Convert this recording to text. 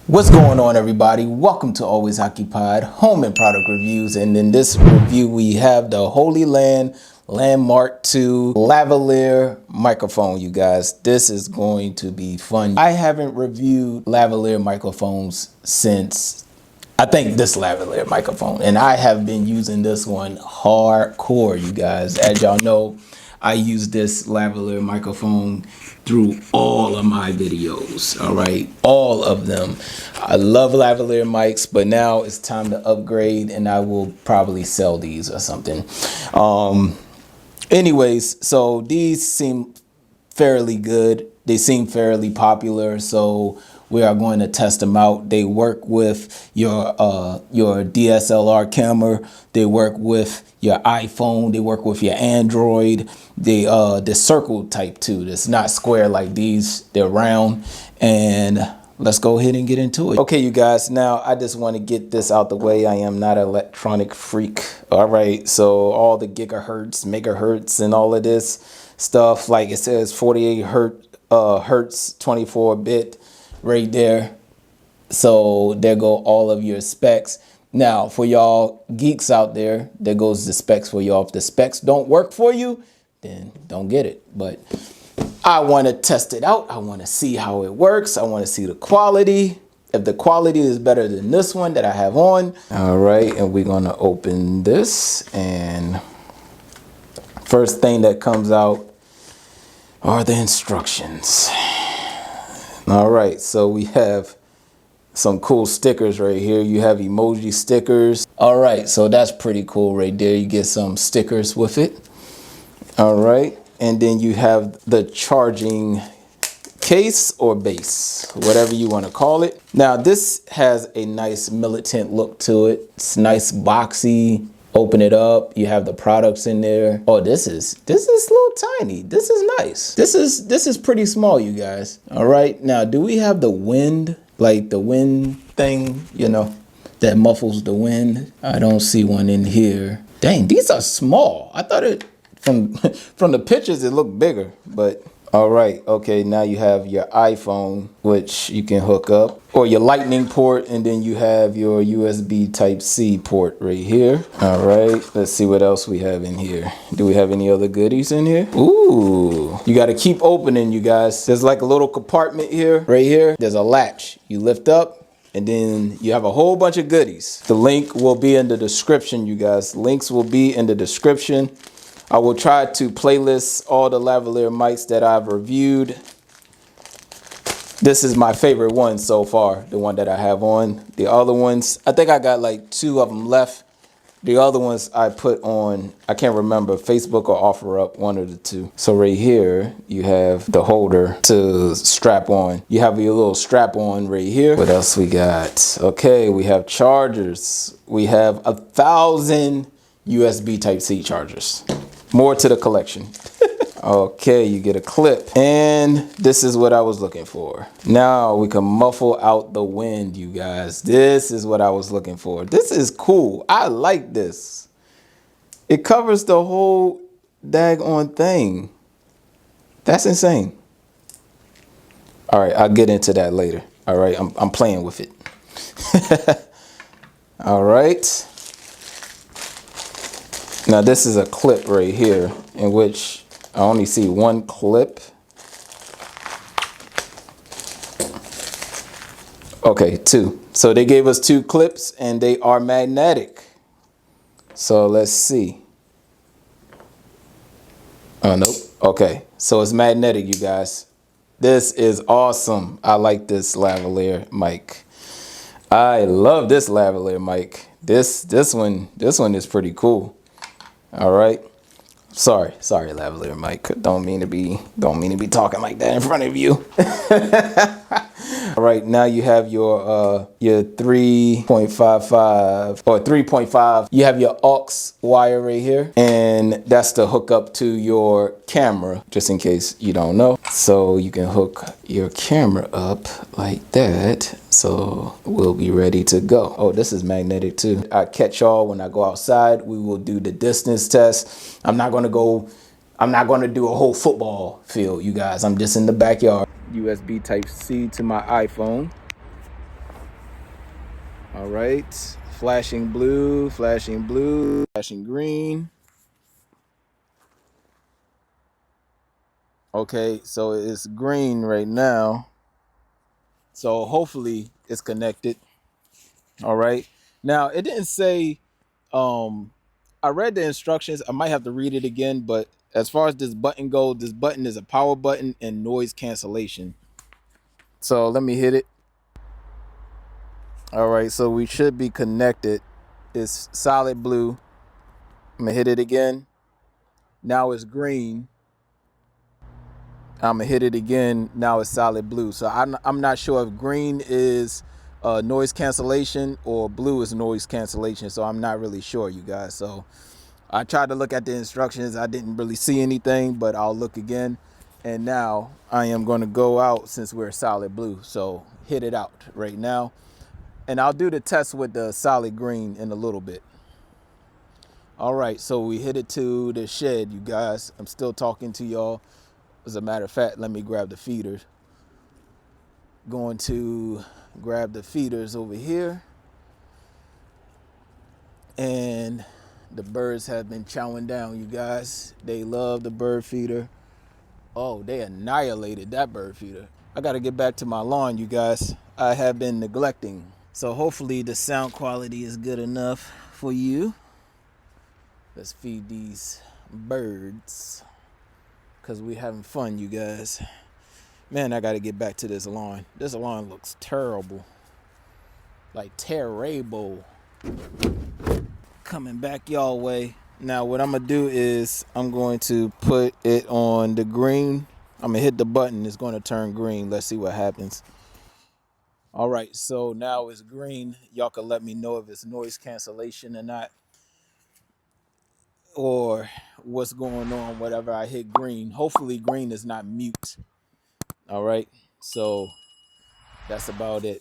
What's going on, everybody? Welcome to Always Occupied Home and Product Reviews. And in this review, we have the Hollyland Landmark 2 Lavalier microphone, you guys. This is going to be fun. I haven't reviewed lavalier microphones since, I think, this lavalier microphone. And I have been using this one hardcore, you guys. As y'all know, I use this lavalier microphone through all of my videos, all right? All of them. I love lavalier mics, but now it's time to upgrade and I will probably sell these or something. Anyways, so these seem fairly good. They seem fairly popular, so we are going to test them out. They work with your DSLR camera. They work with your iPhone. They work with your Android. The circle type too. It's not square like these. They're round. And let's go ahead and get into it. Okay, you guys. Now I just want to get this out the way. I am not an electronic freak. All right. So all the gigahertz, megahertz, and all of this stuff, like it says, 48 hertz, 24-bit. Right there. So there go all of your specs. Now for y'all geeks out there, there goes the specs for y'all. If the specs don't work for you, then don't get it. But I want to test it out. I want to see how it works. I want to see the quality. If the quality is better than this one that I have on. All right, and we're going to open this, and first thing that comes out are the instructions. All right, so we have some cool stickers right here. You have emoji stickers. All right, so that's pretty cool right there. You get some stickers with it. All right, and then you have the charging case or base, whatever you want to call it. Now this has a nice militant look to it. It's nice boxy. Open it up, you have the products in there. Oh, this is a little tiny. This is nice. This is pretty small, you guys. All right, now do we have the wind, like the wind thing, you know, that muffles the wind? I don't see one in here. Dang, these are small. I thought it, from the pictures, it looked bigger, but all right, okay, now you have your iPhone, which you can hook up, or your lightning port, and then you have your USB Type-C port right here. All right, let's see what else we have in here. Do we have any other goodies in here? Ooh, you got to keep opening, you guys. There's like a little compartment here, right here. There's a latch. You lift up, and then you have a whole bunch of goodies. The link will be in the description, you guys. Links will be in the description. I will try to playlist all the lavalier mics that I've reviewed. This is my favorite one so far, the one that I have on. The other ones, I think I got like 2 of them left. The other ones I put on, I can't remember, Facebook or OfferUp, one of the 2. So right here, you have the holder to strap on. You have your little strap on right here. What else we got? Okay, we have chargers. We have 1,000 USB Type-C chargers. More to the collection. Okay, you get a clip. And this is what I was looking for. Now we can muffle out the wind, you guys. This is what I was looking for. This is cool. I like this. It covers the whole daggone thing. That's insane. All right, I'll get into that later. All right, I'm playing with it. All right. Now this is a clip right here in which I only see one clip. Okay, 2. So they gave us 2 clips and they are magnetic. So let's see. Oh, nope. Okay, so it's magnetic, you guys. This is awesome. I like this lavalier mic. I love this lavalier mic. This one is pretty cool. All right. Sorry, lavalier mic. Don't mean to be talking like that in front of you. All right, now you have your 3.55 or 3.5. You have your aux wire right here, and that's to hook up to your camera, just in case you don't know. So you can hook your camera up like that. So we'll be ready to go. Oh, this is magnetic too. I catch y'all when I go outside. We will do the distance test. I'm not gonna do a whole football field, you guys. I'm just in the backyard. USB Type-C to my iPhone. All right, flashing blue, flashing blue, flashing green. Okay, so it's green right now. So hopefully it's connected. All right. Now it didn't say, I read the instructions. I might have to read it again, but as far as this button goes, this button is a power button and noise cancellation. So let me hit it. All right, so we should be connected. It's solid blue. I'm gonna hit it again. Now it's green. I'm gonna hit it again. Now it's solid blue. So I'm not sure if green is noise cancellation or blue is noise cancellation. So I'm not really sure, you guys. So I tried to look at the instructions. I didn't really see anything, but I'll look again. And now I am going to go out since we're solid blue. So hit it out right now. And I'll do the test with the solid green in a little bit. All right, so we hit it to the shed, you guys. I'm still talking to y'all. As a matter of fact, let me grab the feeders. Going to grab the feeders over here. And the birds have been chowing down, you guys. They love the bird feeder. Oh, they annihilated that bird feeder. I got to get back to my lawn, you guys. I have been neglecting. So hopefully the sound quality is good enough for you. Let's feed these birds because we're having fun, you guys. Man, I got to get back to this lawn. This lawn looks terrible. Like terrible. Coming back y'all way. Now what I'm going to do is I'm going to put it on the green. I'm going to hit the button. It's going to turn green. Let's see what happens. All right, so now it's green. Y'all can let me know if it's noise cancellation or not, or what's going on whatever I hit green. Hopefully green is not mute. All right, so that's about it.